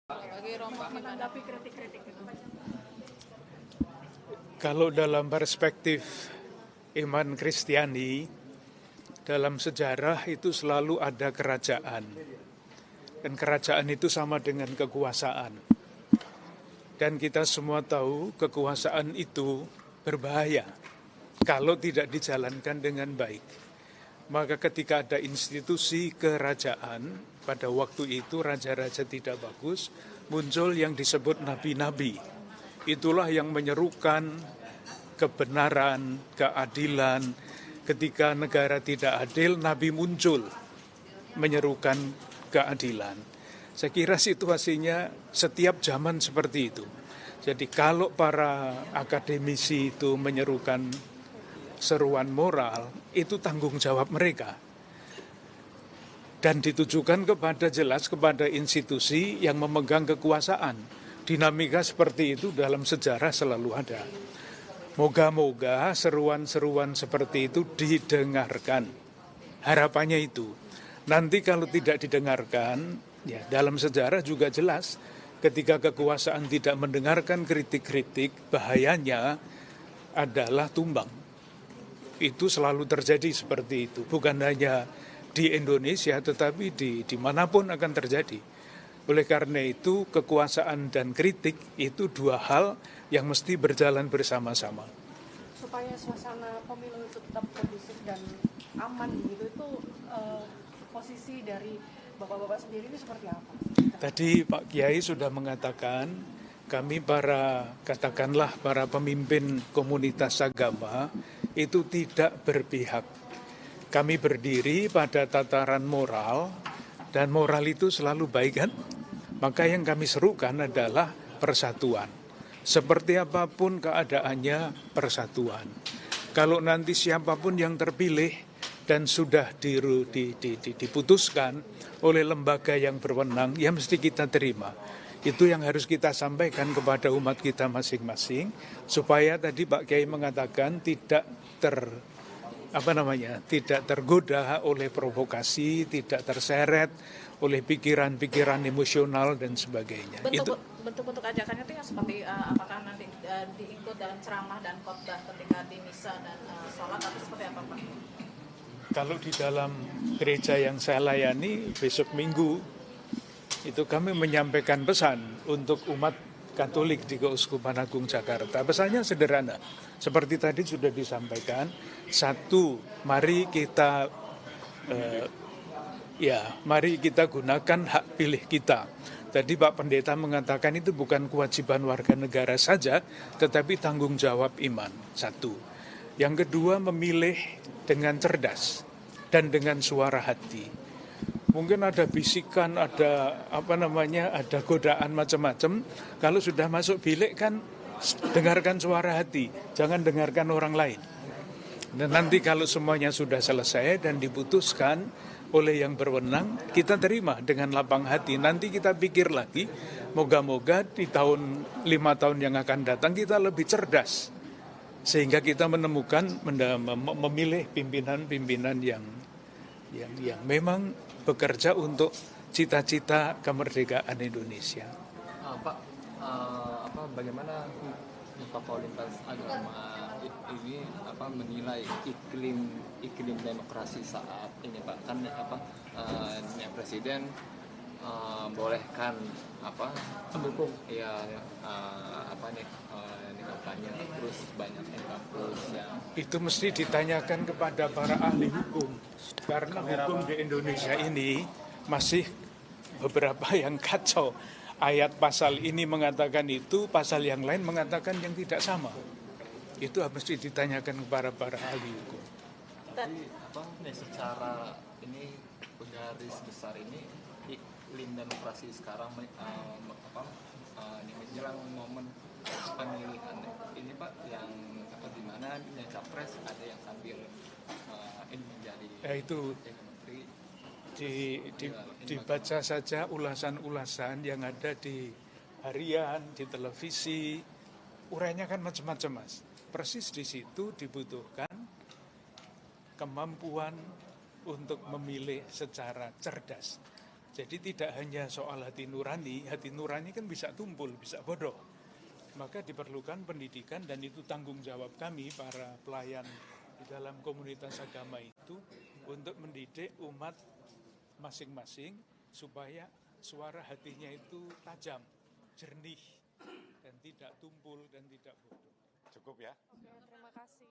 Bagi Romo menanggapi kritik-kritik itu. Kalau dalam perspektif iman Kristiani, dalam sejarah itu selalu ada kerajaan. Dan kerajaan itu sama dengan kekuasaan. Dan kita semua tahu kekuasaan itu berbahaya kalau tidak dijalankan dengan baik. Maka ketika ada institusi kerajaan, pada waktu itu raja-raja tidak bagus, muncul yang disebut nabi-nabi. Itulah yang menyerukan kebenaran, keadilan. Ketika negara tidak adil, nabi muncul menyerukan keadilan. Saya kira situasinya setiap zaman seperti itu. Jadi kalau para akademisi itu menyerukan seruan moral, itu tanggung jawab mereka. Dan ditujukan jelas kepada institusi yang memegang kekuasaan. Dinamika seperti itu dalam sejarah selalu ada. Moga-moga seruan-seruan seperti itu didengarkan. Harapannya itu. Nanti kalau tidak didengarkan, ya dalam sejarah juga jelas ketika kekuasaan tidak mendengarkan kritik-kritik, bahayanya adalah tumbang. Itu selalu terjadi seperti itu. Bukan hanya di Indonesia, tetapi dimanapun akan terjadi. Oleh karena itu, kekuasaan dan kritik itu dua hal yang mesti berjalan bersama-sama. Supaya suasana pemilu itu tetap kondusif dan aman gitu, itu posisi dari Bapak-bapak sendiri ini seperti apa? Tadi Pak Kiai sudah mengatakan, kami katakanlah para pemimpin komunitas agama itu tidak berpihak. Kami berdiri pada tataran moral, dan moral itu selalu baik kan? Maka yang kami serukan adalah persatuan. Seperti apapun keadaannya, persatuan. Kalau nanti siapapun yang terpilih dan sudah diputuskan oleh lembaga yang berwenang, ya mesti kita terima. Itu yang harus kita sampaikan kepada umat kita masing-masing, supaya tadi Pak Kiai mengatakan tidak tergoda oleh provokasi, tidak terseret oleh pikiran-pikiran emosional dan sebagainya. Bentuk-bentuk ajakannya itu yang seperti apakah nanti diikut dalam ceramah dan khotbah ketika di misa dan sholat, atau seperti apa Pak? Kalau di dalam gereja yang saya layani besok Minggu, itu kami menyampaikan pesan untuk umat Katolik di Keuskupan Agung Jakarta. Pesannya sederhana, seperti tadi sudah disampaikan. Satu, mari kita gunakan hak pilih kita. Tadi Pak Pendeta mengatakan itu bukan kewajiban warga negara saja, tetapi tanggung jawab iman. Satu. Yang kedua, memilih dengan cerdas dan dengan suara hati. Mungkin ada bisikan, ada godaan macam-macam. Kalau sudah masuk bilik kan dengarkan suara hati, jangan dengarkan orang lain. Dan nanti kalau semuanya sudah selesai dan diputuskan oleh yang berwenang, kita terima dengan lapang hati. Nanti kita pikir lagi, moga-moga di 5 tahun yang akan datang kita lebih cerdas. Sehingga kita memilih pimpinan-pimpinan yang memang bekerja untuk cita-cita kemerdekaan Indonesia. Pak, bagaimana tokoh lintas agama ini menilai iklim demokrasi saat ini, Pak? Kan Presiden bolehkan mendukung kampanye, terus banyak kampus yang itu mesti ditanyakan kepada para ahli hukum, karena hukum di Indonesia ini masih beberapa yang kacau. Ayat pasal ini mengatakan itu, pasal yang lain mengatakan yang tidak sama. Itu mesti ditanyakan kepada para ahli hukum. Tapi secara ini garis besar ini iklim demokrasi sekarang menjelang momen pemilihan ini Pak, yang di mana capres ada yang sambil ini menjadi itu menteri. Dibaca saja ulasan-ulasan yang ada di harian, di televisi, urainya kan macam-macam, Mas. Persis di situ dibutuhkan kemampuan untuk memilih secara cerdas. Jadi tidak hanya soal hati nurani kan bisa tumpul, bisa bodoh. Maka diperlukan pendidikan dan itu tanggung jawab kami para pelayan di dalam komunitas agama itu untuk mendidik umat masing-masing supaya suara hatinya itu tajam, jernih, dan tidak tumpul dan tidak bodoh. Cukup ya? Oke, terima kasih.